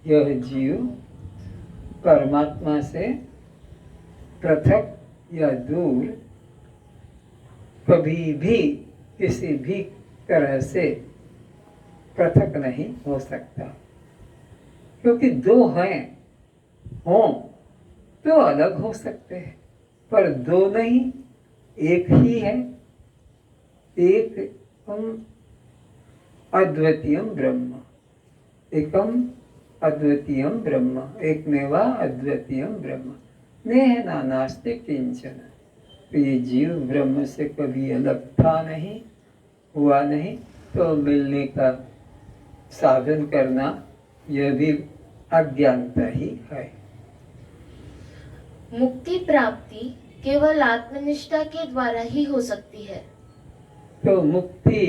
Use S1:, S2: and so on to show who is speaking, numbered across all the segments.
S1: यह जीव परमात्मा से पृथक या दूर कभी भी किसी भी तरह से पृथक नहीं हो सकता, क्योंकि दो हैं, हों तो अलग हो सकते हैं, पर दो नहीं, एक ही है। एकम अद्वितीयम ब्रह्म, एकम अद्वितीयम ब्रह्म, एकमेवा अद्वितीयम ब्रह्म, नेह नानास्ति किंचन। तो ये जीव ब्रह्म से कभी अलग था नहीं, हुआ नहीं, तो मिलने का साधन करना यह भी अज्ञानता ही है।
S2: मुक्ति प्राप्ति केवल आत्मनिष्ठा के द्वारा ही हो सकती है।
S1: तो मुक्ति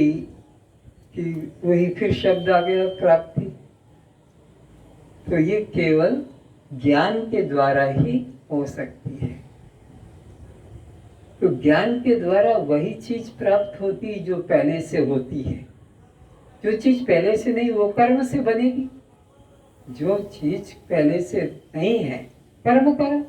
S1: की वही फिर शब्द आ गया, प्राप्ति। तो ये केवल ज्ञान के द्वारा ही हो सकती है। तो ज्ञान के द्वारा वही चीज प्राप्त होती है जो पहले से होती है। जो चीज पहले से नहीं वो कर्म से बनेगी। जो चीज पहले से नहीं है कर्म करो,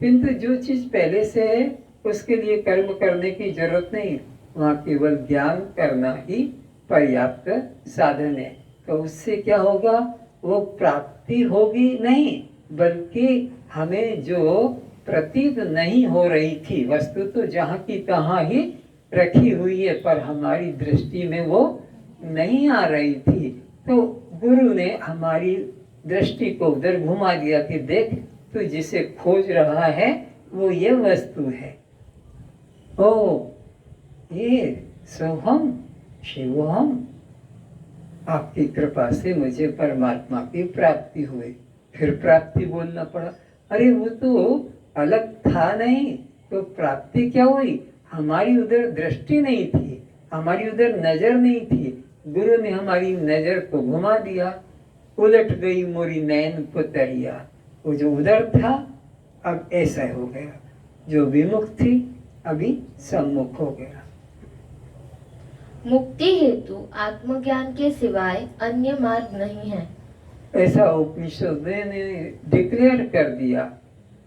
S1: किंतु जो चीज पहले से है उसके लिए कर्म करने की जरूरत नहीं। वहाँ केवल ज्ञान करना ही पर्याप्त साधन है। तो उससे क्या होगा, वो प्राप्ति होगी नहीं, बल्कि हमें जो प्रतीत नहीं हो रही थी वस्तु तो जहाँ की तहाँ ही रखी हुई है, पर हमारी दृष्टि में वो नहीं आ रही थी, तो गुरु ने हमारी दृष्टि को उधर घुमा दिया कि देख तू जिसे खोज रहा है वो ये वस्तु है। ओ ये सोहम शिवोहम, आपकी कृपा से मुझे परमात्मा की प्राप्ति हुई। फिर प्राप्ति बोलना पड़ा। अरे वो तो अलग था नहीं, तो प्राप्ति क्या हुई, हमारी उधर दृष्टि नहीं थी, हमारी उधर नजर नहीं थी, गुरु ने हमारी नजर को घुमा दिया। उलट गई मोरी नैन पुतरिया, वो जो उधर था अब ऐसा हो गया, जो विमुख थी अभी सम्मुख हो गया।
S2: मुक्ति हेतु आत्मज्ञान के सिवाय अन्य मार्ग नहीं है,
S1: ऐसा उपनिषद ने डिक्लेयर कर दिया।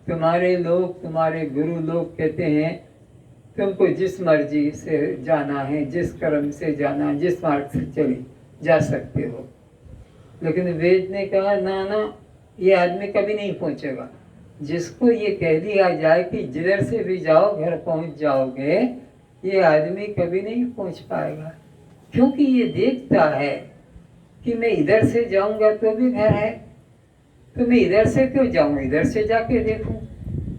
S1: तुम्हारे लोग, तुम्हारे गुरु लोग कहते हैं तुमको जिस मर्जी से जाना है, जिस कर्म से जाना, जिस मार्ग से चले जा सकते हो, लेकिन वेद ने कहा ना ना, ये आदमी कभी नहीं पहुंचेगा। जिसको ये कह दिया जाए कि जिधर से भी जाओ घर पहुंच जाओगे, ये आदमी कभी नहीं पहुंच पाएगा, क्योंकि ये देखता है कि मैं इधर से जाऊंगा तो भी घर है, तो मैं इधर से क्यों जाऊं, इधर से जाके देखूं,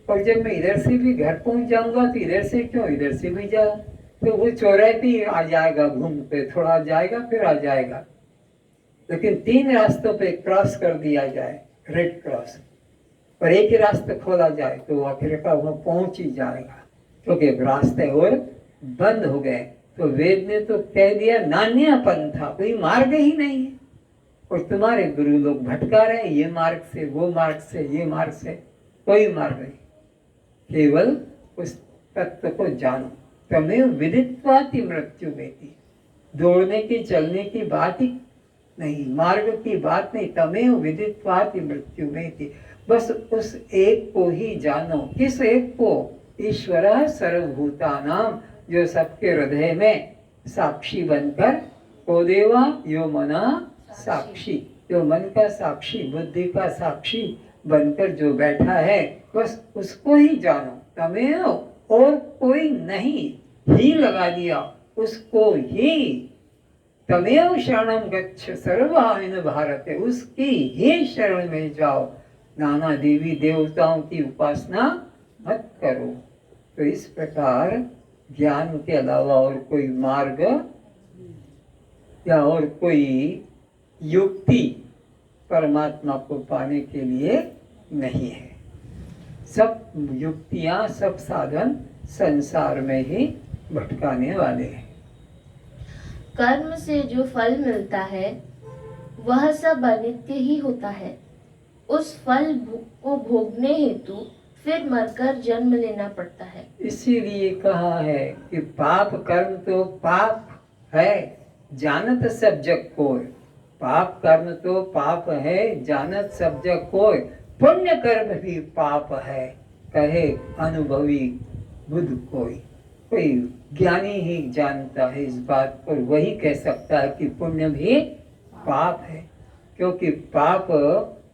S1: और जब मैं इधर से भी घर पहुंच जाऊंगा तो इधर से क्यों, इधर से भी जाऊं, तो वो चौराहे पे आ जाएगा, घूम पे थोड़ा जाएगा फिर आ जाएगा। लेकिन तीन रास्तों पे क्रॉस कर दिया जाए, रेड क्रॉस, और एक ही रास्ता खोला जाए तो आखिरकार वहां पहुंच ही जाएगा, क्योंकि रास्ते और बंद हो गए। तो वेद ने तो कह दिया नान्या पंथा, कोई मार्ग ही नहीं है, और तुम्हारे गुरु लोग भटका रहे हैं ये मार्ग से वो मार्ग से ये मार्ग से, कोई मार्ग नहीं, केवल उस तत्व को जानो। तमें विदित्वाति मृत्यु बेटी, दौड़ने की चलने की बात ही नहीं, मार्ग की बात नहीं, तमें विदित्वाति मृत्यु बेटी, बस उस एक को ही जानो। किस एक को, ईश्वर सर्वभूतानाम, जो सबके हृदय में साक्षी बनकर, को देवा यो मना साक्षी, जो मन का साक्षी, बुद्धि का साक्षी बनकर जो बैठा है, बस उसको ही जानो। तमें और कोई नहीं, ही लगा दिया, उसको ही। तमेव शरणम गच्छ सर्वहाइन भारत, उसकी ही शरण में जाओ, नाना देवी देवताओं की उपासना मत करो। तो इस प्रकार ज्ञान के अलावा और कोई मार्ग या और कोई युक्ति परमात्मा को पाने के लिए नहीं है। सब युक्तियां, सब साधन संसार में ही भटकाने वाले हैं।
S2: कर्म से जो फल मिलता है वह सब अनित्य ही होता है। उस फल को भोगने हेतु फिर मरकर जन्म लेना पड़ता है।
S1: इसीलिए कहा है कि पाप कर्म तो पाप है, जानत सब जग को, पाप कर्म तो पाप है, जानत सब जग कोय, पुण्य कर्म भी पाप है, कहे अनुभवी बुद्ध कोई। कोई ज्ञानी ही जानता है इस बात को, वही कह सकता है कि पुण्य भी पाप है। क्योंकि पाप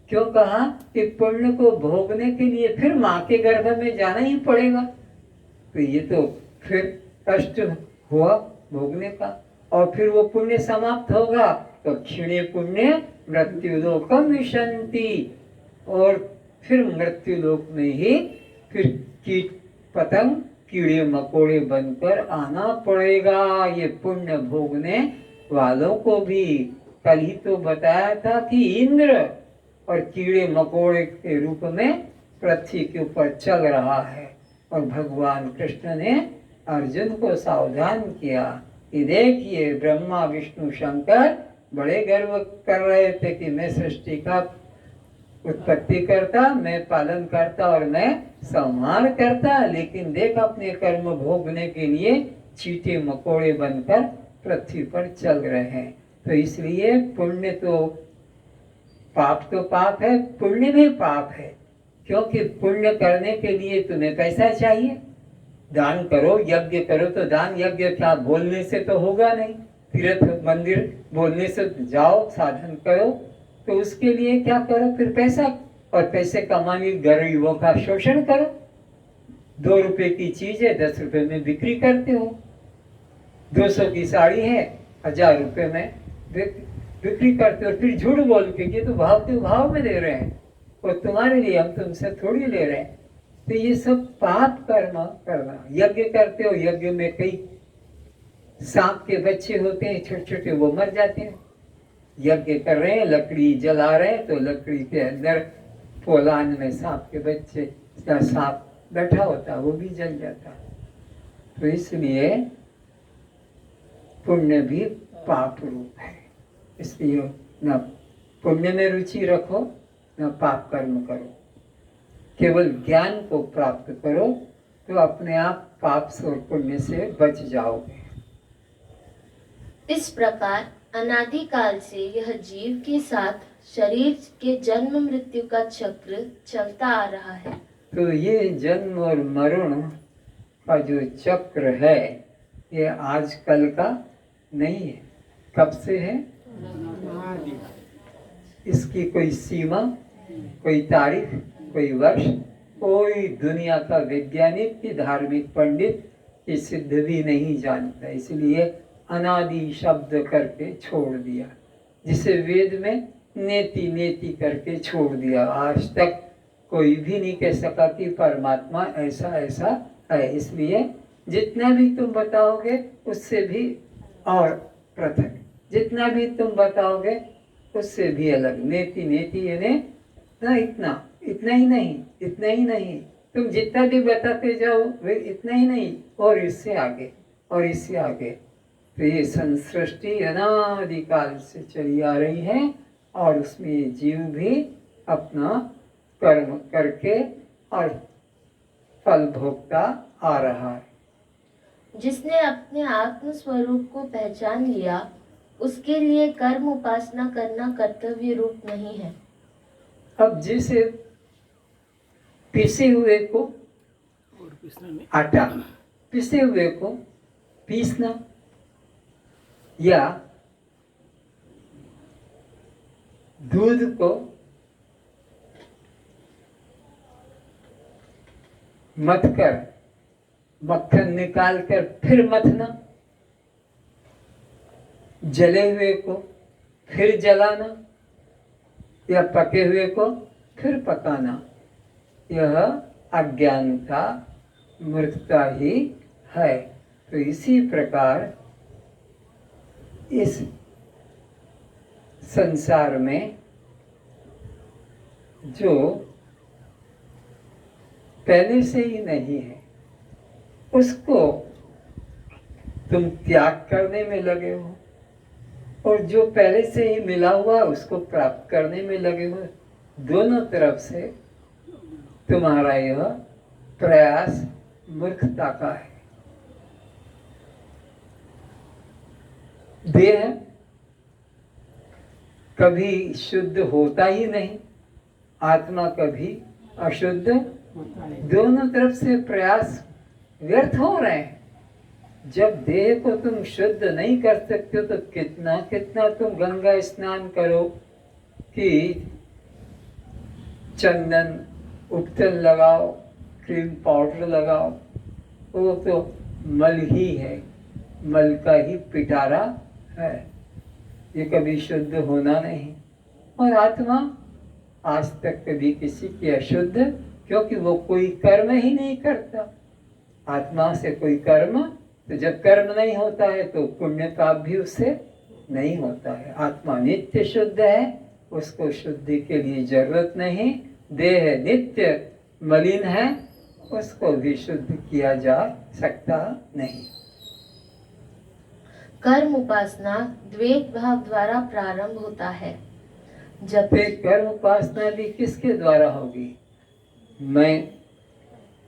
S1: क्यों कहा कि पुण्य को भोगने के लिए फिर माँ के गर्भ में जाना ही पड़ेगा, तो ये तो फिर कष्ट हुआ भोगने का, और फिर वो पुण्य समाप्त होगा तो क्षीणे पुण्य मृत्यु लोकम विशंति, और फिर मृत्यु लोक में ही फिर कीट पतंग कीड़े मकोड़े बनकर आना पड़ेगा ये पुण्य भोगने वालों को भी। कल ही तो बताया था कि इंद्र और कीड़े मकोड़े के रूप में पृथ्वी के ऊपर चल रहा है, और भगवान कृष्ण ने अर्जुन को सावधान किया कि देखिए ब्रह्मा विष्णु शंकर बड़े गर्व कर रहे थे कि मैं सृष्टि का उत्पत्ति करता, मैं पालन करता और मैं संहार करता, लेकिन देख अपने कर्म भोगने के लिए चींटे मकोड़े बनकर पृथ्वी पर चल रहे हैं। तो इसलिए पुण्य तो पाप है, पुण्य भी पाप है, क्योंकि पुण्य करने के लिए तुम्हें पैसा चाहिए। दान करो, यज्ञ करो, तो दान यज्ञ क्या बोलने से तो होगा नहीं, तीर्थ मंदिर बोलने से जाओ साधन करो, तो उसके लिए क्या करो फिर पैसा, और पैसे कमाने गरीबों का शोषण करो। 2 रुपए की चीज है 10 रुपए में बिक्री करते हो, 200 की साड़ी है 1000 रुपए में बिक्री करते हो, फिर झूठ बोल के ये तो भाव में दे रहे हैं, और तुम्हारे लिए हम तुमसे थोड़ी ले रहे हैं। तो ये सब पाप कर्म करना। यज्ञ करते हो, यज्ञ में कई सांप के बच्चे होते हैं छोटे छोटे, वो मर जाते हैं। यज्ञ कर रहे हैं, लकड़ी जला रहे हैं, तो लकड़ी के अंदर पोलान में सांप के बच्चे, सांप बैठा होता है, वो भी जल जाता है। तो इसलिए पुण्य भी पाप रूप है, इसलिए न पुण्य में रुचि रखो न पाप कर्म करो, केवल ज्ञान को प्राप्त करो तो अपने आप पाप से और पुण्य से बच जाओगे।
S2: इस प्रकार अनादिकाल से यह जीव के साथ शरीर के जन्म मृत्यु का चक्र चलता आ रहा है।
S1: तो ये जन्म और मरण का जो चक्र है ये आजकल का नहीं है, कब से है? इसकी कोई सीमा, कोई तारीख, कोई वर्ष, कोई दुनिया का वैज्ञानिक की धार्मिक पंडित ये सिद्ध भी नहीं जानता, इसलिए अनादि शब्द करके छोड़ दिया, जिसे वेद में नेति नेति करके छोड़ दिया। आज तक कोई भी नहीं कह सका कि परमात्मा ऐसा ऐसा है, इसलिए जितना भी तुम बताओगे उससे भी और पृथक, जितना भी तुम बताओगे उससे भी अलग। नेति नेति यानी ना इतना ही नहीं, इतना ही नहीं, तुम जितना भी बताते जाओ वे इतना ही नहीं, और इससे आगे और इससे आगे। तो ये संसृष्टि अनादिकाल से चली आ रही है, और उसमें जीव भी अपना कर्म करके और फल भोगता आ रहा है।
S2: जिसने अपने आत्म स्वरूप को पहचान लिया उसके लिए कर्म उपासना करना कर्तव्य रूप नहीं है।
S1: अब जैसे पिसे हुए को आटा, पिसे हुए को पीसना या दूध को मथकर मक्खन निकाल कर फिर मथना, जले हुए को फिर जलाना या पके हुए को फिर पकाना, यह अज्ञानता मूर्खता ही है। तो इसी प्रकार इस संसार में जो पहले से ही नहीं है उसको तुम त्याग करने में लगे हो, और जो पहले से ही मिला हुआ उसको प्राप्त करने में लगे हो। दोनों तरफ से तुम्हारा यह प्रयास मूर्खता का है। देह कभी शुद्ध होता ही नहीं, आत्मा कभी अशुद्ध, दोनों तरफ से प्रयास व्यर्थ हो रहे हैं। जब देह को तुम शुद्ध नहीं कर सकते तो कितना कितना तुम गंगा स्नान करो कि चंदन उपटन लगाओ, क्रीम पाउडर लगाओ, वो तो मल ही है, मल का ही पिटारा है, ये कभी शुद्ध होना नहीं। और आत्मा आज तक कभी किसी की अशुद्ध, क्योंकि वो कोई कर्म ही नहीं करता। आत्मा से कोई कर्म, तो जब कर्म नहीं होता है तो पुण्य पाप भी उससे नहीं होता है। आत्मा नित्य शुद्ध है, उसको शुद्धि के लिए जरूरत नहीं। देह नित्य मलिन है, उसको भी शुद्ध किया जा सकता नहीं।
S2: कर्म उपासना द्वैत भाव द्वारा प्रारंभ होता है। जब
S1: कर्म उपासना भी किसके द्वारा होगी? मैं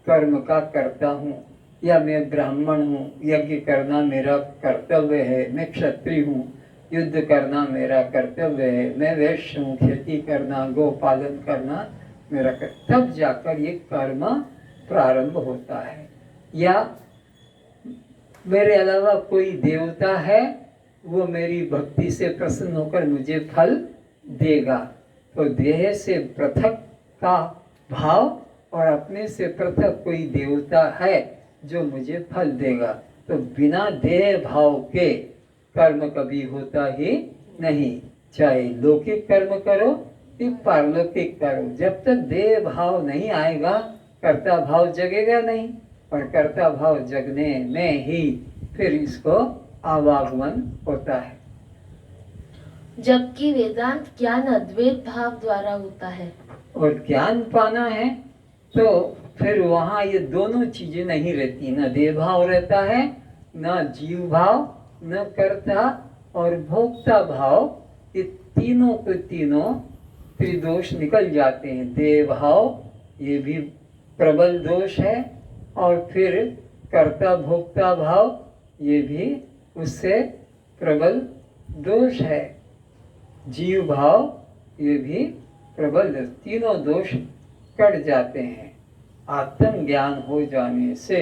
S1: कर्म का करता हूँ, या मैं ब्राह्मण हूँ, यज्ञ करना मेरा कर्तव्य है, मैं क्षत्रिय हूँ, युद्ध करना मेरा कर्तव्य है, मैं वैश्य हूँ, खेती करना, गौ पालन करना मेरा तब जाकर ये कर्म प्रारंभ होता है। या मेरे अलावा कोई देवता है, वो मेरी भक्ति से प्रसन्न होकर मुझे फल देगा। तो देह से पृथक का भाव और अपने से पृथक कोई देवता है जो मुझे फल देगा। तो बिना देह भाव के कर्म कभी होता ही नहीं, चाहे लौकिक कर्म करो कि पारलौकिक करो। जब तक देह भाव नहीं आएगा कर्ता भाव जगेगा नहीं, और कर्ता भाव जगने में ही फिर इसको आवागमन होता है।
S2: जबकि वेदांत ज्ञान अद्वैत भाव द्वारा होता है।
S1: और ज्ञान पाना है तो फिर वहाँ ये दोनों चीजें नहीं रहती, न देह भाव रहता है, न जीव भाव, न कर्ता और भोक्ता भाव। ये तीनों के तीनों त्रिदोष निकल जाते हैं। देह भाव ये भी प्रबल दोष है, और फिर कर्ता भोक्ता भाव ये भी उससे प्रबल दोष है। जीव भाव ये भी प्रबल, तीनों दोष कट जाते हैं। आत्म ज्ञान हो जाने से,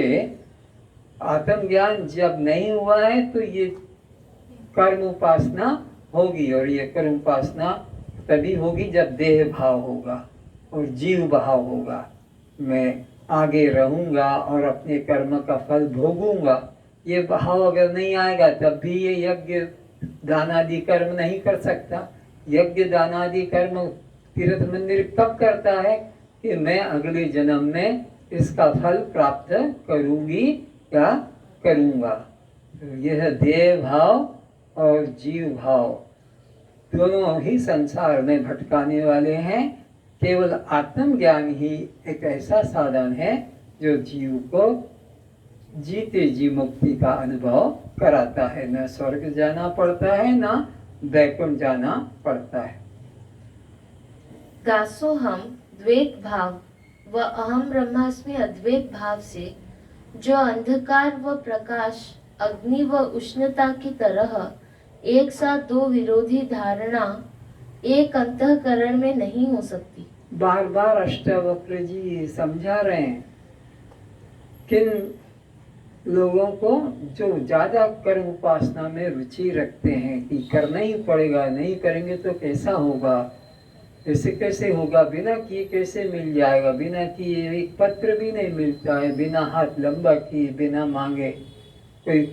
S1: आत्म ज्ञान जब नहीं हुआ है तो ये कर्म उपासना होगी, और ये कर्म उपासना तभी होगी जब देह भाव होगा और जीव भाव होगा। मैं आगे रहूंगा और अपने कर्म का फल भोगूंगा, ये भाव अगर नहीं आएगा तब भी ये यज्ञ दान आदि कर्म नहीं कर सकता। यज्ञ दान आदि कर्म तीर्थ मंदिर कब करता है कि मैं अगले जन्म में इसका फल प्राप्त करूंगी या करूंगा। तो यह देह भाव और जीव भाव दोनों ही संसार में भटकाने वाले हैं। केवल आत्मज्ञान ही एक ऐसा साधन है जो जीव को जीते जी मुक्ति का अनुभव कराता है। न स्वर्ग जाना पड़ता है, न वैकुंठ जाना पड़ता है।
S2: दासोहम द्वैत भाव व अहम ब्रह्मास्मि अद्वैत भाव से जो अंधकार व प्रकाश, अग्नि व उष्णता की तरह एक साथ दो विरोधी धारणा एक अंतःकरण में नहीं हो सकती।
S1: बार बार अष्टावक्र जी समझा रहे हैं किन लोगों को जो ज्यादा कर्म उपासना में रुचि रखते हैं कि करना ही पड़ेगा, नहीं करेंगे तो कैसा होगा, ऐसे कैसे होगा, बिना किए कैसे मिल जाएगा, बिना किए एक पत्र भी नहीं मिलता है, बिना हाथ लंबा किए, बिना मांगे कोई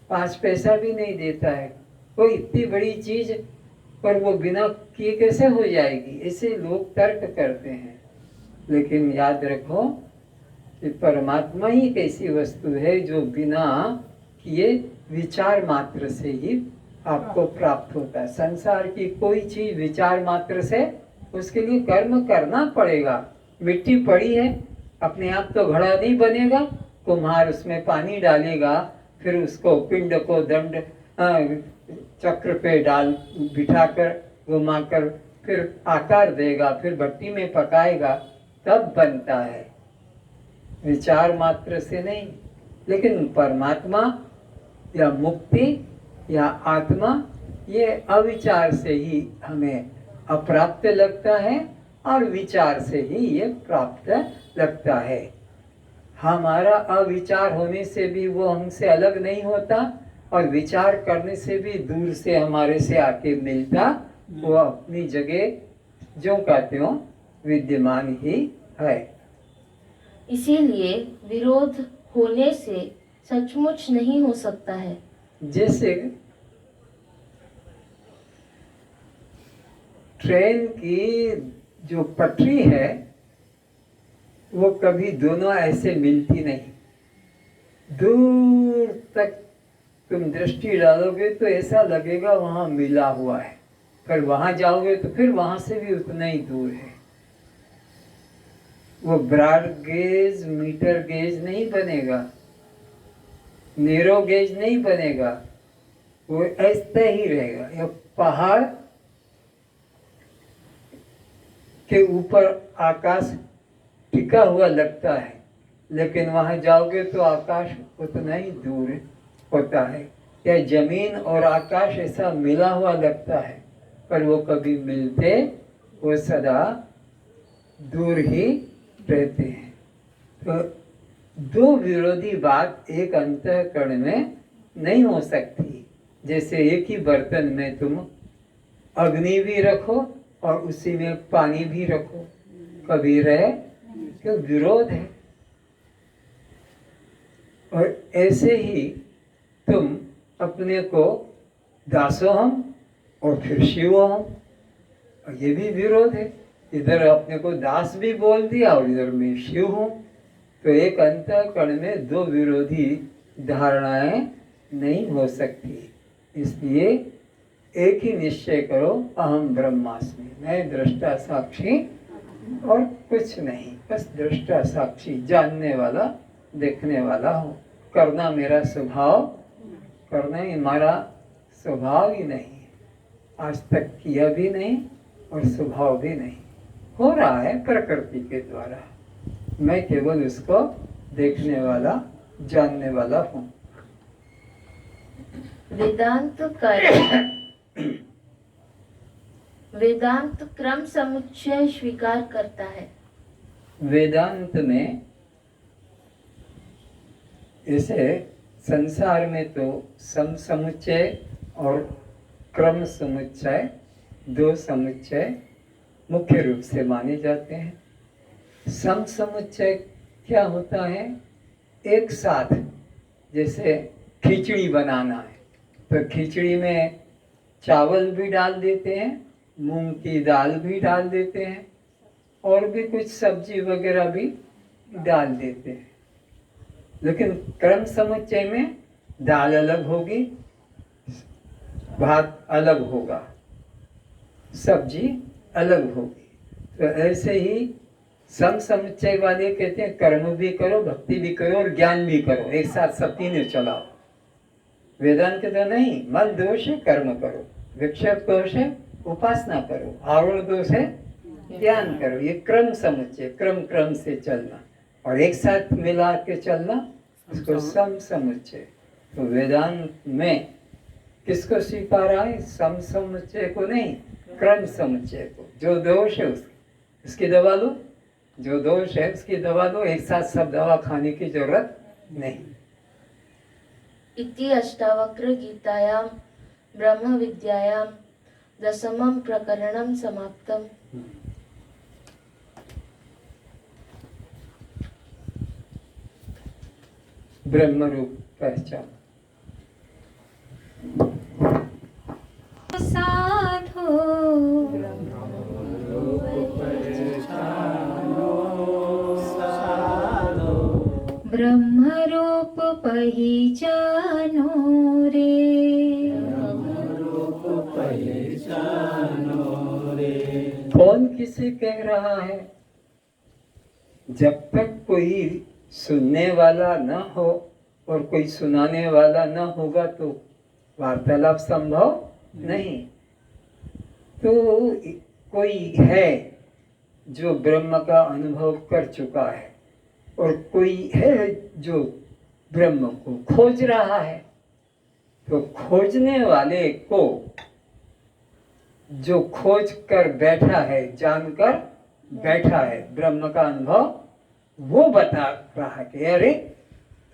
S1: 5 पैसा भी नहीं देता है, कोई इतनी बड़ी चीज पर वो बिना किए कैसे हो जाएगी, ऐसे लोग तर्क करते हैं। लेकिन याद रखो कि परमात्मा ही एक ऐसी वस्तु है जो बिना किए विचार मात्र से ही आपको प्राप्त होता है। संसार की कोई चीज विचार मात्र से, उसके लिए कर्म करना पड़ेगा। मिट्टी पड़ी है, अपने आप तो घड़ा नहीं बनेगा, कुम्हार उसमें पानी डालेगा, फिर उसको पिंड को दंड चक्र पे डाल बिठाकर घुमाकर फिर आकार देगा, फिर भट्टी में पकाएगा, तब बनता है, विचार मात्र से नहीं। लेकिन परमात्मा या मुक्ति या आत्मा ये अविचार से ही हमें अप्राप्त लगता है और विचार से ही ये प्राप्त लगता है। हमारा अविचार होने से भी वो हमसे अलग नहीं होता और विचार करने से भी दूर से हमारे से आके मिलता, वो अपनी जगह जो कहते हो विद्यमान ही है।
S2: इसीलिए विरोध होने से सचमुच नहीं हो सकता है।
S1: जैसे ट्रेन की जो पटरी है वो कभी दोनों ऐसे मिलती नहीं, दूर तक तुम दृष्टि डालोगे तो ऐसा लगेगा वहां मिला हुआ है, पर वहां जाओगे तो फिर वहां से भी उतना ही दूर है। वो ब्रॉड गेज मीटर गेज नहीं बनेगा, नैरो गेज नहीं बनेगा, वो ऐसा ही रहेगा। ये पहाड़ के ऊपर आकाश टिका हुआ लगता है, लेकिन वहां जाओगे तो आकाश उतना ही दूर होता है। या जमीन और आकाश ऐसा मिला हुआ लगता है, पर वो कभी मिलते, वो सदा दूर ही रहते हैं। तो दो विरोधी बात एक अंतःकरण में नहीं हो सकती। जैसे एक ही बर्तन में तुम अग्नि भी रखो और उसी में पानी भी रखो, कभी रहे, क्यों? विरोध है। और ऐसे ही तुम अपने को दासोहम और फिर शिवोहम, और ये भी विरोध है। इधर अपने को दास भी बोल दिया और इधर मैं शिव हूँ, तो एक अंतःकरण में दो विरोधी धारणाएं नहीं हो सकती। इसलिए एक ही निश्चय करो, अहम ब्रह्मास्मि, मैं दृष्टा साक्षी और कुछ नहीं, बस दृष्टा साक्षी, जानने वाला, देखने वाला हूँ। करना मेरा स्वभाव, करना ही हमारा स्वभाव ही नहीं है, आज तक किया भी नहीं और स्वभाव भी नहीं। हो रहा है प्रकृति के द्वारा, मैं केवल उसको देखने वाला, जानने वाला हूँ।
S2: वेदांत क्रम समुच्चय स्वीकार करता है।
S1: वेदांत में इसे संसार में तो सम समुच्चय और क्रम समुच्चय, दो समुच्चय मुख्य रूप से माने जाते हैं। सम समुच्चय क्या होता है? एक साथ, जैसे खिचड़ी बनाना है तो खिचड़ी में चावल भी डाल देते हैं, मूंग की दाल भी डाल देते हैं और भी कुछ सब्जी वगैरह भी डाल देते हैं। लेकिन क्रम समुच्चय में दाल अलग होगी, भात अलग होगा, सब्जी अलग होगी। तो ऐसे ही सम समुच्चय वाले कहते हैं कर्म भी करो, भक्ति भी करो और ज्ञान भी करो, एक साथ सब तीनों चलाओ। वेदांत तो नहीं, मल दोष है कर्म करो, विक्षेप दोष है उपासना करो, आवरण दोष है ज्ञान करो। ये क्रम समुच्चय, क्रम क्रम से चलना और एक साथ मिला के चलना, इसको सम समुच्चय। तो वेदांत में किसको स्वीकारा है? सम समुच्चय को नहीं, क्रम समुच्चय को। जो दोष है उसकी दवा लो, जो दोष है उसकी दवा दो, एक साथ सब दवा खाने की जरूरत नहीं।
S2: इति अष्टावक्र गीतायां ब्रह्म विद्यायां दशमं प्रकरणं समाप्तम्।
S1: ब्रह्म रूप पहचान।
S2: साधो ब्रह्म रूप पहचानो रे।
S1: कौन किसे कह रहा है? जब तक कोई सुनने वाला न हो और कोई सुनाने वाला न होगा तो वार्तालाप संभव नहीं। तो कोई है जो ब्रह्म का अनुभव कर चुका है और कोई है जो ब्रह्म को खोज रहा है। तो खोजने वाले को जो खोज कर बैठा है, जानकर बैठा है, ब्रह्म का अनुभव वो बता रहा है कि अरे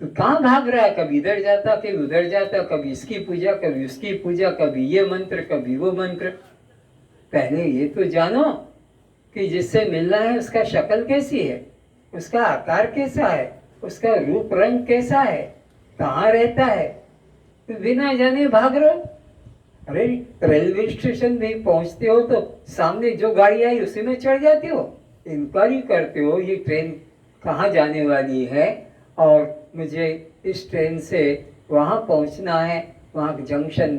S1: तू कहाँ भाग रहा है, कभी इधर जाता कभी उधर जाता, कभी इसकी पूजा कभी उसकी पूजा, कभी ये मंत्र कभी वो मंत्र। पहले ये तो जानो कि जिससे मिलना है उसका शक्ल कैसी है, उसका आकार कैसा है, उसका रूप रंग कैसा है, कहाँ रहता है। तो बिना जाने भाग रहे हो। अरे रेलवे स्टेशन में पहुंचते हो तो सामने जो गाड़ी आई उसी में चढ़ जाते हो, इंक्वायरी करते हो ये ट्रेन कहाँ जाने वाली है और मुझे इस ट्रेन से वहाँ पहुँचना है, वहाँ जंक्शन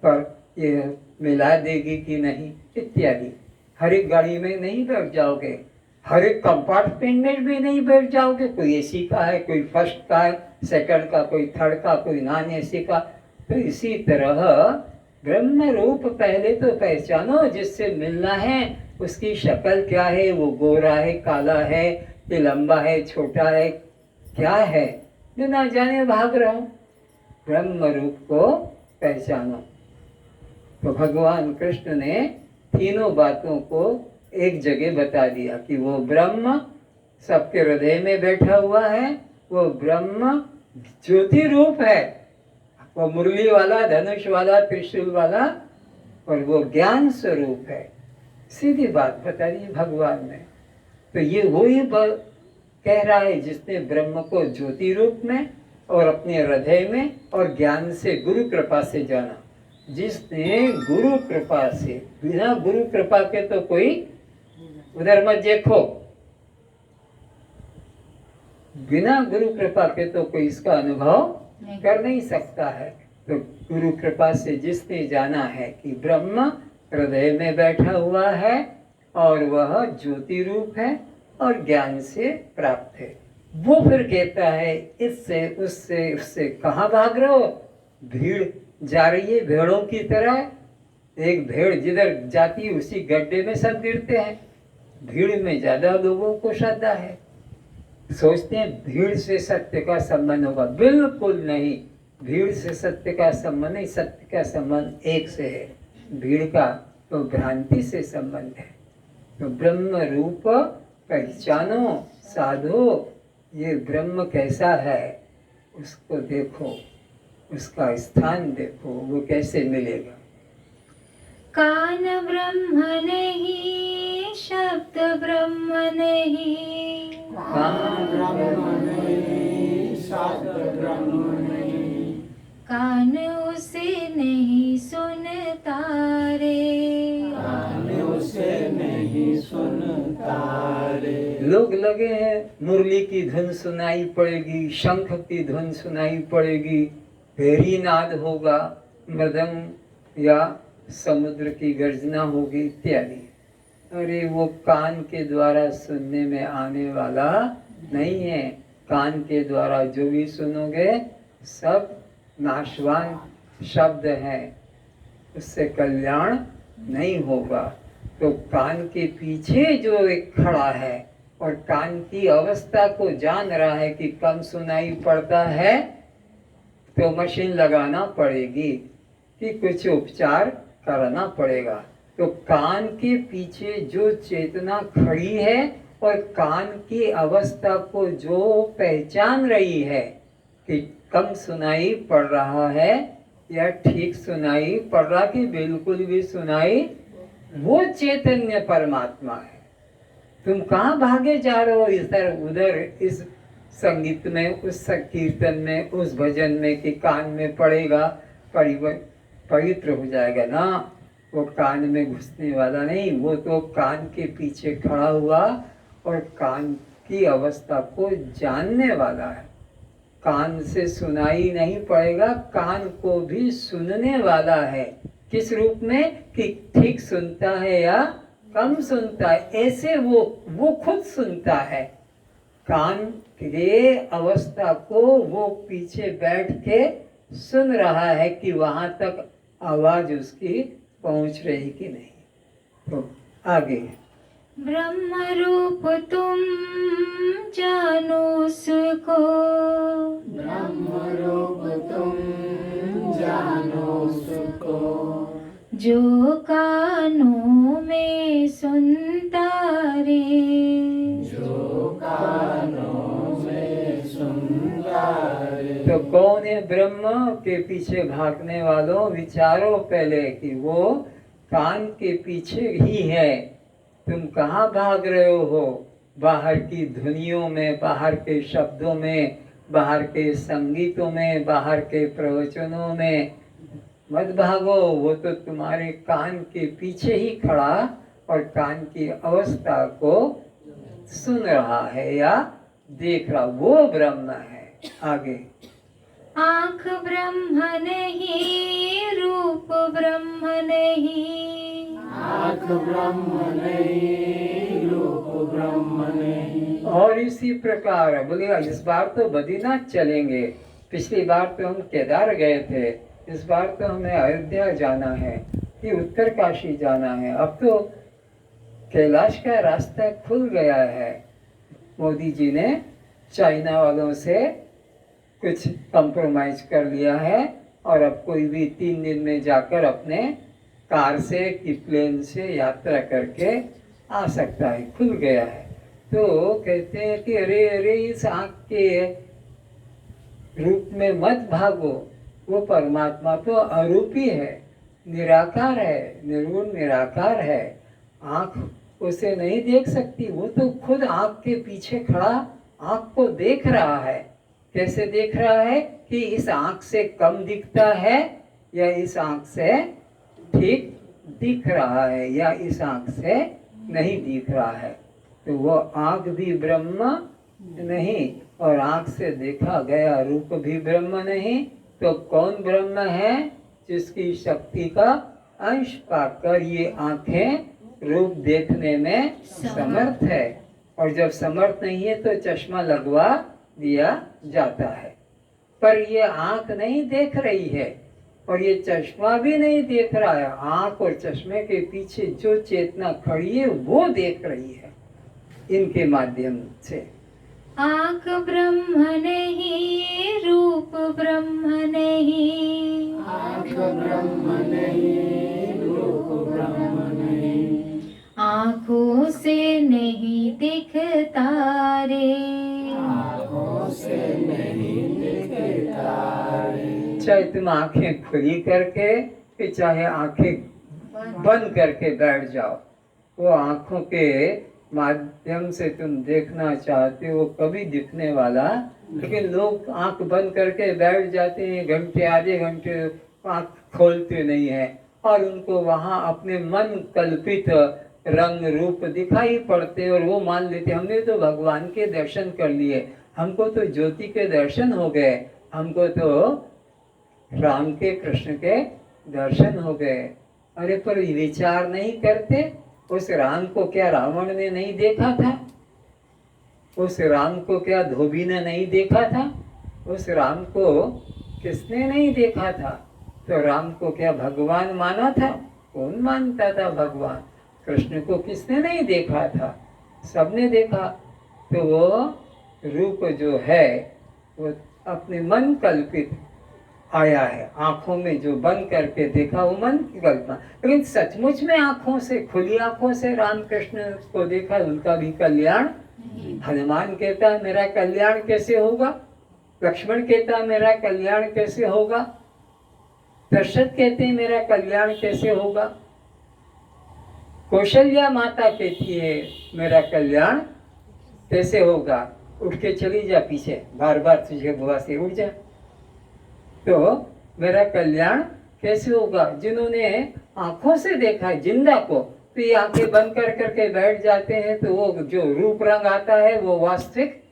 S1: पर ये मिला देगी कि नहीं इत्यादि। हर एक गाड़ी में नहीं बैठ जाओगे, हर एक कंपार्टमेंट में भी नहीं बैठ जाओगे। कोई एसी का है, कोई फर्स्ट का है, सेकंड का, कोई थर्ड का, कोई नॉन एसी का। तो इसी तरह ब्रह्म रूप पहले तो पहचानो, जिससे मिलना है उसकी शक्ल क्या है, वो गोरा है, काला है, ये लंबा है, छोटा है, क्या है, बिना जाने भाग रहा हूं। ब्रह्म रूप को पहचानो। तो भगवान कृष्ण ने तीनों बातों को एक जगह बता दिया कि वो ब्रह्म सबके हृदय में बैठा हुआ है, वो ब्रह्म ज्योति रूप है, वो मुरली वाला, धनुष वाला, त्रिशूल वाला, और वो ज्ञान स्वरूप है। सीधी बात बता दी भगवान ने। तो ये वही कह रहा है जिसने ब्रह्म को ज्योति रूप में और अपने हृदय में और ज्ञान से गुरु कृपा से जाना। जिसने गुरु कृपा से, बिना गुरु कृपा के तो कोई उधर मत देखो, बिना गुरु कृपा के तो कोई इसका अनुभव कर नहीं सकता है। तो गुरु कृपा से जिसने जाना है कि ब्रह्म हृदय में बैठा हुआ है और वह ज्योति रूप है और ज्ञान से प्राप्त है, वो फिर कहता है इससे उससे उससे कहाँ भाग रहे हो। भीड़ जा रही है भेड़ों की तरह, एक भेड़ जिधर जाती है उसी गड्ढे में सब गिरते हैं। भीड़ में ज्यादा लोगों को श्रद्धा है, सोचते हैं भीड़ से सत्य का संबंध होगा। बिल्कुल नहीं, भीड़ से सत्य का संबंध नहीं, सत्य का संबंध एक से है, भीड़ का तो भ्रांति से संबंध है। तो ब्रह्म रूप पहचानो, साधो, ये ब्रह्म कैसा है उसको देखो, उसका स्थान देखो, वो कैसे मिलेगा।
S3: कान ब्रह्म नहीं, शब्द ब्रह्म नहीं,
S4: कान ब्रह्म नहीं, शब्द ब्रह्म नहीं,
S3: कान उसे नहीं सुनता रे,
S4: कान उसे नहीं सुनता रे।
S1: लोग लगे हैं मुरली की धुन सुनाई पड़ेगी, शंख की धुन सुनाई पड़ेगी, भेरी नाद होगा, मृदंग या समुद्र की गर्जना होगी इत्यादि। अरे वो कान के द्वारा सुनने में आने वाला नहीं है। कान के द्वारा जो भी सुनोगे सब नाशवान शब्द हैं, उससे कल्याण नहीं होगा। तो कान के पीछे जो एक खड़ा है और कान की अवस्था को जान रहा है कि कम सुनाई पड़ता है तो मशीन लगाना पड़ेगी कि कुछ उपचार करना पड़ेगा। तो कान के पीछे जो चेतना खड़ी है और कान की अवस्था को जो पहचान रही है कि कम सुनाई पड़ रहा है या ठीक सुनाई पड़ रहा कि बिल्कुल भी सुनाई, वो चैतन्य परमात्मा है। तुम कहाँ भागे जा रहे हो इधर उधर, इस संगीत में, उस कीर्तन में, उस भजन में कि कान में पड़ेगा पवित्र हो जाएगा ना। वो कान में घुसने वाला नहीं, वो तो कान के पीछे खड़ा हुआ और कान की अवस्था को जानने वाला है। कान से सुनाई नहीं पड़ेगा, कान को भी सुनने वाला है। किस रूप में कि ठीक सुनता है या कम सुनता है, ऐसे वो खुद सुनता है। कान के अवस्था को वो पीछे बैठ के सुन रहा है कि वहां तक आवाज उसकी पहुंच रही कि नहीं। तो आगे
S3: ब्रह्म रूप तुम जानो उसको,
S4: ब्रह्म रूप तुम जानो उसको,
S3: जो कानों में सुनता रे,
S4: जो कानों में सुनता रे।
S1: तो कौन है ब्रह्म के पीछे भागने वालों? विचारो पहले कि वो कान के पीछे ही है। तुम कहाँ भाग रहे हो? बाहर की ध्वनियों में, बाहर के शब्दों में, बाहर के संगीतों में, बाहर के प्रवचनों में मत भागो। वो तो तुम्हारे कान के पीछे ही खड़ा और कान की अवस्था को सुन रहा है या देख रहा, वो ब्रह्म है। आगे,
S3: आँख ब्रह्म नहीं, रूप ब्रह्म नहीं,
S4: आँख ब्रह्म नहीं, रूप ब्रह्म नहीं।
S1: और इसी प्रकार बोलेगा, इस बार तो बद्रीनाथ चलेंगे, पिछली बार तो हम केदार गए थे, इस बार तो हमें अयोध्या जाना है, कि उत्तरकाशी जाना है। अब तो कैलाश का रास्ता खुल गया है। मोदी जी ने चाइना वालों से कुछ कंप्रोमाइज कर लिया है और अब कोई भी 3 दिन में जाकर अपने कार से कि प्लेन से यात्रा करके आ सकता है, खुल गया है। तो कहते हैं कि अरे अरे इस आँख के रूप में मत भागो, वो परमात्मा तो अरूपी है, निराकार है, निर्गुण निराकार है। आँख उसे नहीं देख सकती, वो तो खुद आँख के पीछे खड़ा आँख को देख रहा है। कैसे देख रहा है? कि इस आँख से कम दिखता है या इस आँख से ठीक दिख रहा है या इस आँख से नहीं दिख रहा है। तो वो आँख भी ब्रह्म नहीं और आँख से देखा गया रूप भी ब्रह्म नहीं। तो कौन ब्रह्म है? जिसकी शक्ति का अंश पाकर ये आँखें रूप देखने में समर्थ है। और जब समर्थ नहीं है तो चश्मा लगवा दिया जाता है। पर ये आँख नहीं देख रही है और ये चश्मा भी नहीं देख रहा है। आँख और चश्मे के पीछे जो चेतना खड़ी है वो देख रही है इनके माध्यम से।
S3: आँख ब्रह्म नहीं, रूप ब्रह्म नहीं,
S4: आँख ब्रह्म नहीं, रूप ब्रह्म नहीं।
S3: आँखों से नहीं दिखता रे,
S4: आँखों से नहीं दिखता रे।
S1: चाहे तुम आंखें खुली करके कि चाहे आंखें बंद करके बैठ जाओ, वो आंखों के माध्यम से तुम देखना चाहते हो कभी दिखने वाला। लेकिन लोग आंख बंद करके बैठ जाते हैं, घंटे आधे घंटे आंख खोलते नहीं है और उनको वहाँ अपने मन कल्पित रंग रूप दिखाई पड़ते और वो मान लेते हमने तो भगवान के दर्शन कर लिए, हमको तो ज्योति के दर्शन हो गए, हमको तो राम के कृष्ण के दर्शन हो गए। अरे पर विचार नहीं करते, उस राम को क्या रावण ने नहीं देखा था? उस राम को क्या धोबी ने नहीं देखा था? उस राम को किसने नहीं देखा था? तो राम को क्या भगवान माना था? कौन मानता था भगवान? कृष्ण को किसने नहीं देखा था? सबने देखा। तो वो रूप जो है वो अपने मन कल्पित आया है। आंखों में जो बंद करके देखा वो मन की कल्पना, लेकिन सचमुच में आंखों से, खुली आंखों से रामकृष्ण को देखा, उनका भी कल्याण। हनुमान कहता है मेरा कल्याण कैसे होगा? लक्ष्मण कहता है मेरा कल्याण कैसे होगा? दशरथ कहते हैं मेरा कल्याण कैसे होगा? कौशल्या माता कहती है मेरा कल्याण कैसे होगा? उठ के चली जा पीछे, बार बार तुझे बुआ से उठ जा। तो मेरा कल्याण कैसे होगा? जिन्होंने आंखों से देखा है जिंदा को, तो ये आंखें बंद कर करके बैठ जाते हैं, तो वो जो रूप रंग आता है वो वास्तविक,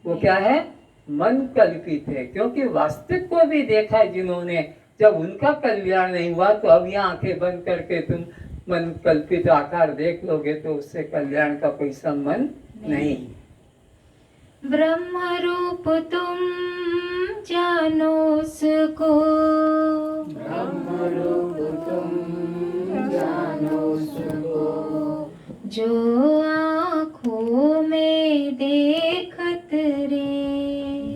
S1: वो क्या है? मन कल्पित है। क्योंकि वास्तविक को भी देखा है जिन्होंने, जब उनका कल्याण नहीं हुआ तो अब यहाँ आंखें बंद करके तुम मन कल्पित आकार देख लोगे तो उससे कल्याण का कोई संबंध नहीं।
S3: ब्रह्म रूप तुम जानो उसको,
S4: ब्रह्म रूप तुम जानो उसको,
S3: जो आँखों में देखत रे,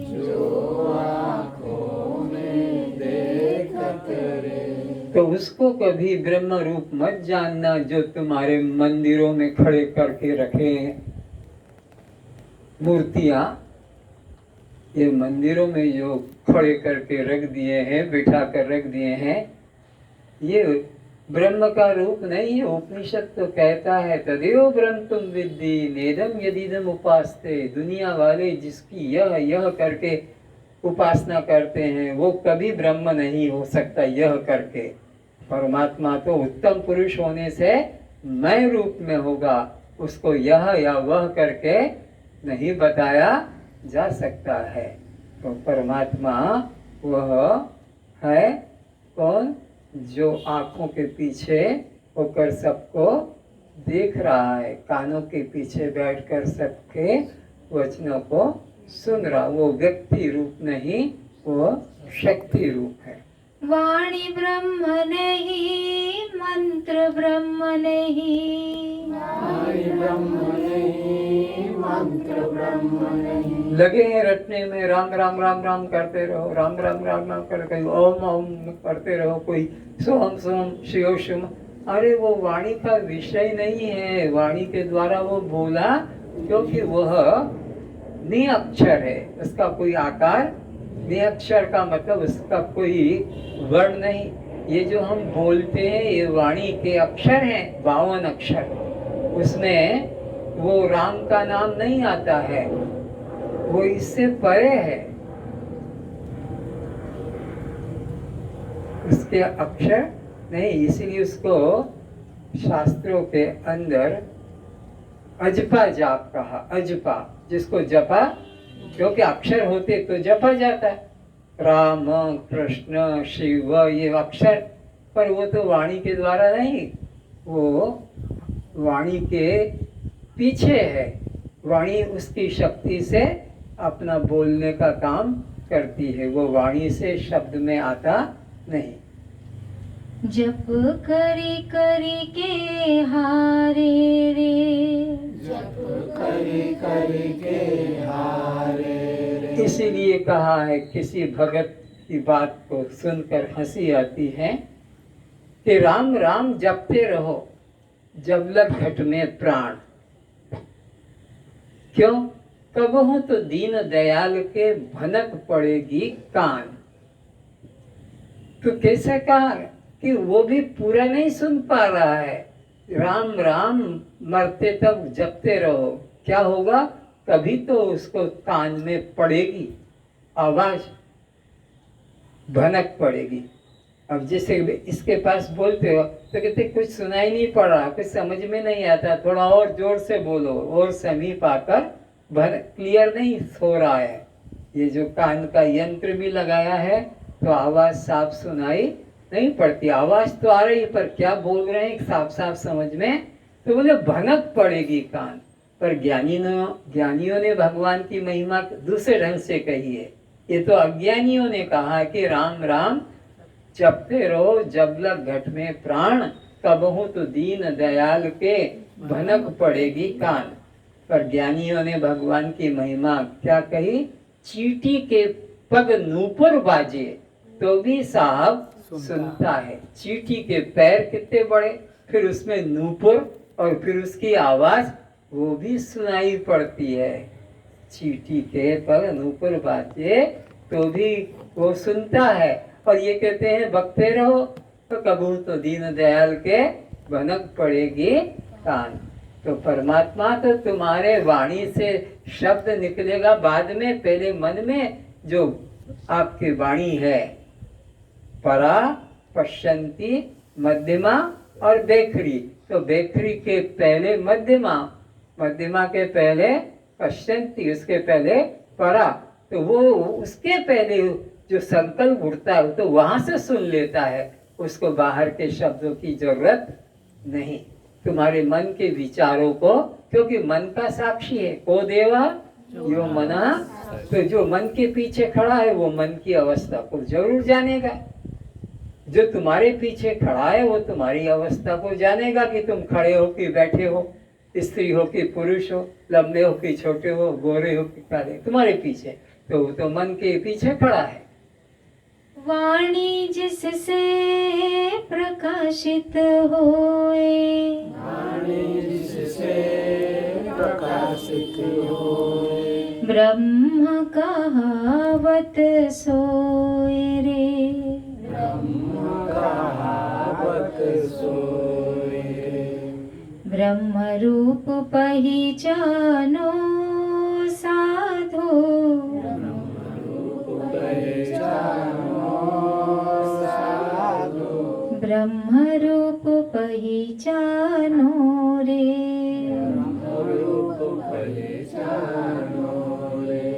S4: जो आँखों में देखत रे।
S1: तो उसको कभी ब्रह्म रूप मत जानना जो तुम्हारे मंदिरों में खड़े करके रखे हैं मूर्तियां। ये मंदिरों में जो खड़े करके रख दिए हैं, बिठा कर रख दिए हैं, ये ब्रह्म का रूप नहीं है। उपनिषद तो कहता है तदेव ब्रह्म तुम विद्धि नेदम यदिदम उपासते। दुनिया वाले जिसकी यह करके उपासना करते हैं वो कभी ब्रह्म नहीं हो सकता यह करके। परमात्मा तो उत्तम पुरुष होने से मैं रूप में होगा, उसको यह या वह करके नहीं बताया जा सकता है। तो परमात्मा वह है कौन? जो आंखों के पीछे होकर सबको देख रहा है, कानों के पीछे बैठकर सबके वचनों को सुन रहा। वो व्यक्ति रूप नहीं, वो शक्ति रूप है।
S3: वाणी ब्रह्म नहीं, मंत्र ब्रह्म नहीं,
S4: वाणी ब्रह्म नहीं, मंत्र ब्रह्म नहीं।
S1: लगे हैं रटने में, राम राम राम राम करते रहो, राम राम राम राम करके ओम ओम करते रहो, कोई सोम सोम शिव शिव। अरे वो वाणी का विषय नहीं है। वाणी के द्वारा वो बोला क्योंकि वह निअक्षर है, उसका कोई आकार, निअक्षर का मतलब उसका कोई वर्ण नहीं। ये जो हम बोलते हैं ये वाणी के अक्षर हैं, 52 अक्षर। उसमें वो राम का नाम नहीं आता है, वो इससे परे है। उसके अक्षर नहीं, इसीलिए उसको शास्त्रों के अंदर अजपा जाप कहा। अजपा जिसको जपा, क्योंकि अक्षर होते तो जपा जाता है। राम कृष्ण शिव ये अक्षर, पर वो तो वाणी के द्वारा नहीं, वो वाणी के पीछे है। वाणी उसकी शक्ति से अपना बोलने का काम करती है, वो वाणी से शब्द में आता नहीं।
S3: जप करी करी के हारे रे,
S4: जप करी करी के हारे रे।
S1: इसीलिए कहा है, किसी भगत की बात को सुनकर हंसी आती है कि राम राम जपते रहो जब लग घट में प्राण। क्यों? कबहू तो दीन दयाल के भनक पड़ेगी कान। तो कैसे कहा कि वो भी पूरा नहीं सुन पा रहा है। राम राम मरते तक जपते रहो, क्या होगा? कभी तो उसको कान में पड़ेगी आवाज, भनक पड़ेगी। अब जैसे इसके पास बोलते हो तो कहते कुछ सुनाई नहीं पड़ रहा, कुछ समझ में नहीं आता, थोड़ा और जोर से बोलो, और समीप आकर क्लियर नहीं हो रहा है। ये जो कान का यंत्र भी लगाया है तो आवाज साफ सुनाई नहीं पड़ती। आवाज तो आ रही पर क्या बोल रहे हैं साफ साफ समझ में, तो बोले भनक पड़ेगी कान। पर ज्ञानियों ने भगवान की महिमा दूसरे ढंग से कही है। ये तो अज्ञानियों ने कहा कि राम राम जपते रहो जब लग घट में प्राण, कबहू तो दीन दयाल के भनक पड़ेगी कान। पर ज्ञानियों ने भगवान की महिमा क्या कही? चींटी के पग नूपुर बाजे तो भी साहब सुनता है। चींटी के पैर कितने बड़े, फिर उसमें नूपुर, और फिर उसकी आवाज वो भी सुनाई पड़ती है। चींटी के पग नूपुर बाजे तो भी वो सुनता है। और ये कहते हैं बकते रहो तो कबू तो दीन दयाल के भनक पड़ेगी कान। तो परमात्मा तो तुम्हारे वाणी से शब्द निकलेगा बाद में, पहले मन में जो आपकी वाणी है, परा पश्यंती मध्यमा और बेखरी। तो बेखरी के पहले मध्यमा, मध्यमा के पहले पश्यंती, उसके पहले परा। तो वो उसके पहले जो संकल्प उठता है तो वहां से सुन लेता है, उसको बाहर के शब्दों की जरूरत नहीं। तुम्हारे मन के विचारों को, क्योंकि मन का साक्षी है, को देवा यो मना। तो जो मन के पीछे खड़ा है वो मन की अवस्था को जरूर जानेगा। जो तुम्हारे पीछे खड़ा है वो तुम्हारी अवस्था को जानेगा कि तुम खड़े हो कि बैठे हो, स्त्री हो कि पुरुष हो, लंबे हो कि छोटे हो, गोरे हो कि काले, तुम्हारे पीछे। तो वो तो मन के पीछे खड़ा है।
S3: वाणी जिससे प्रकाशित होए,
S4: वाणी जिससे प्रकाशित होए,
S3: ब्रह्म कहावत सोए रे।
S4: ब्रह्म कहावत सोए।
S3: ब्रह्म रूप पहिचानो साधो,
S4: पहचानो साधो,
S3: ब्रह्म रूप पहिचानो रे।
S4: रूप पहचानो रे।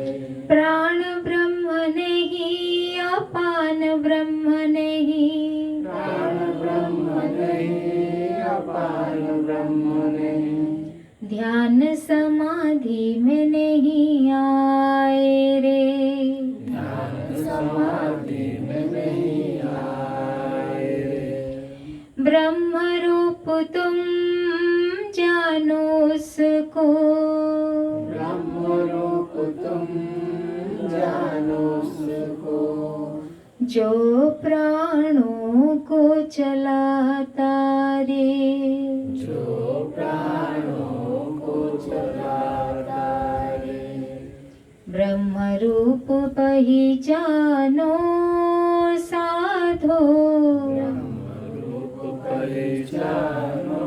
S3: प्राण ब्रह्म नहीं, अपान ब्रह्म नहीं,
S4: प्राण ब्रह्म नहीं, अपान ब्रह्म नहीं,
S3: ध्यान समाधि में नहीं आए रे।
S4: ध्यान समाधि में नहीं आए रे।
S3: ब्रह्म रूप तुम जानो उसको,
S4: ब्रह्म रूप तुम जानो उसको,
S3: जो प्राणों को चलाता रे।
S4: जो प्राणों को चलाता रे।
S3: ब्रह्म रूप पहिचानो साधो,
S4: रूप पहचानो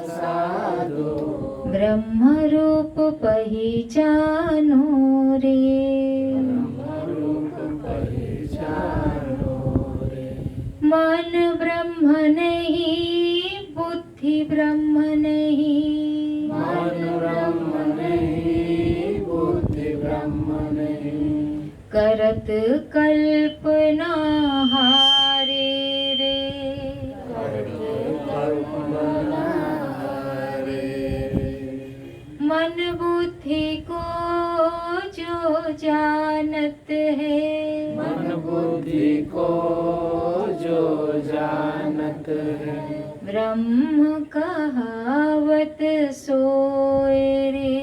S4: साधो,
S3: ब्रह्म रूप पहिचानो रे।
S4: रूप पहचानो रे।
S3: मन ब्रह्म नहीं, बुद्धि ब्रह्म नहीं,
S4: मन ब्रह्म नहीं, बुद्धि ब्रह्म नहीं,
S3: करत कल्पना हारे रे।
S4: कल्पना रे।
S3: मन बुद्धि को जो जानत है,
S4: मन बुद्धि को जो जानत है,
S3: ब्रह्म कहावत सोए रे।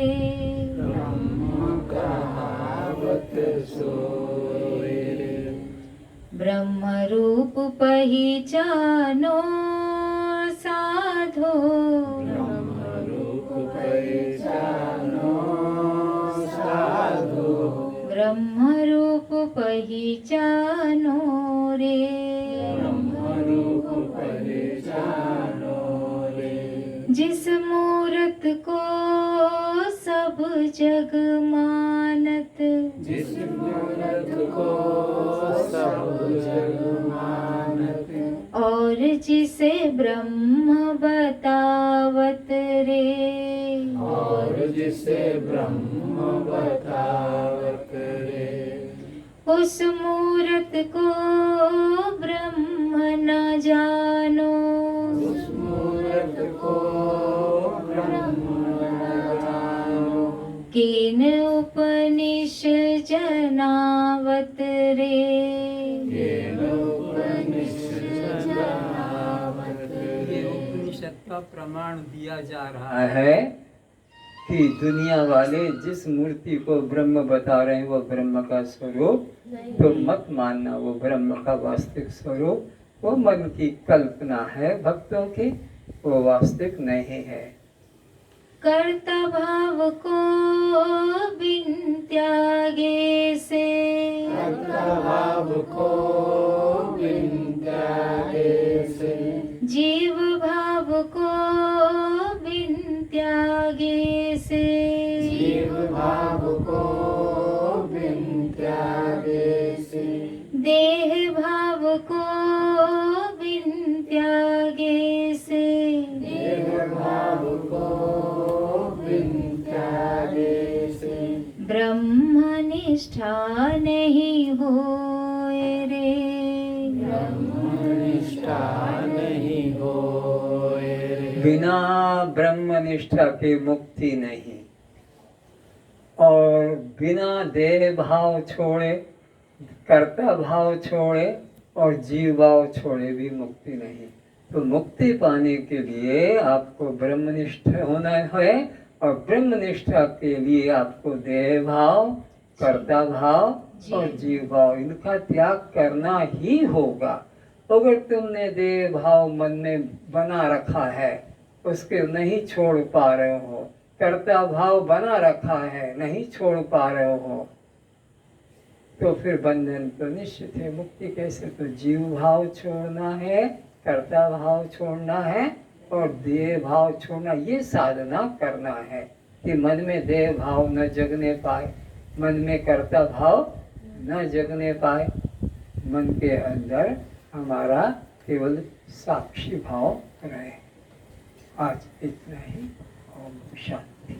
S4: ब्रह्म कहावत सोए रे।
S3: ब्रह्म रूप पहिचानो साधो,
S4: ब्रह्म रूप पहचानो साधो,
S3: ब्रह्म रूप पहिचानो रे।
S4: ब्रह्म रूप पहचानो रे।
S3: जिस मूरत को सब जग मानत,
S4: जिस मूरत को सब जग मानत,
S3: और जिसे ब्रह्म बतावत रे।
S4: और जिसे ब्रह्म बतावत रे।
S3: उस मूरत को ब्रह्म न जानो,
S4: उस मूरत को ब्रह्म न जानो,
S3: कीन उपनिषद जनावत रे।
S4: केन उपनिषद जनावत
S1: ये
S4: रे।
S1: उपनिषद का प्रमाण दिया जा रहा है कि दुनिया वाले जिस मूर्ति को ब्रह्म बता रहे हैं वो ब्रह्म का स्वरूप तो मत मानना, वो ब्रह्म का वास्तविक स्वरूप वो मन की कल्पना है भक्तों की, वो वास्तविक नहीं है।
S3: कर्ता भाव को बिन त्यागे से,
S4: कर्ता भाव को बिन त्यागे से,
S3: जीव भाव को बिन त्यागे से,
S4: जीव भाव को बिन त्यागे से,
S3: देह भाव को बिन त्यागे से,
S4: देह भाव को बिन त्यागे से,
S3: ब्रह्मनिष्ठा नहीं होए रे।
S4: ब्रह्मनिष्ठा नहीं होए रे।
S1: बिना ब्रह्मनिष्ठा के मुक्ति नहीं, और बिना देह भाव छोड़े, कर्ता भाव छोड़े और जीव भाव छोड़े भी मुक्ति नहीं। तो मुक्ति पाने के लिए आपको ब्रह्मनिष्ठ होना है, और ब्रह्मनिष्ठा के लिए आपको देह भाव, कर्ता भाव और जीव भाव, इनका त्याग करना ही होगा। अगर तुमने देह भाव मन में बना रखा है, उसके नहीं छोड़ पा रहे हो, कर्ता भाव बना रखा है, नहीं छोड़ पा रहे हो, तो फिर बंधन तो निश्चित है। मुक्ति कैसे? तो जीव भाव छोड़ना है, कर्ता भाव छोड़ना है और देह भाव छोड़ना। ये साधना करना है कि मन में देह भाव न जगने पाए, मन में कर्ता भाव न जगने पाए, मन के अंदर हमारा केवल साक्षी भाव रहे। आज इतना ही। ओम शांति।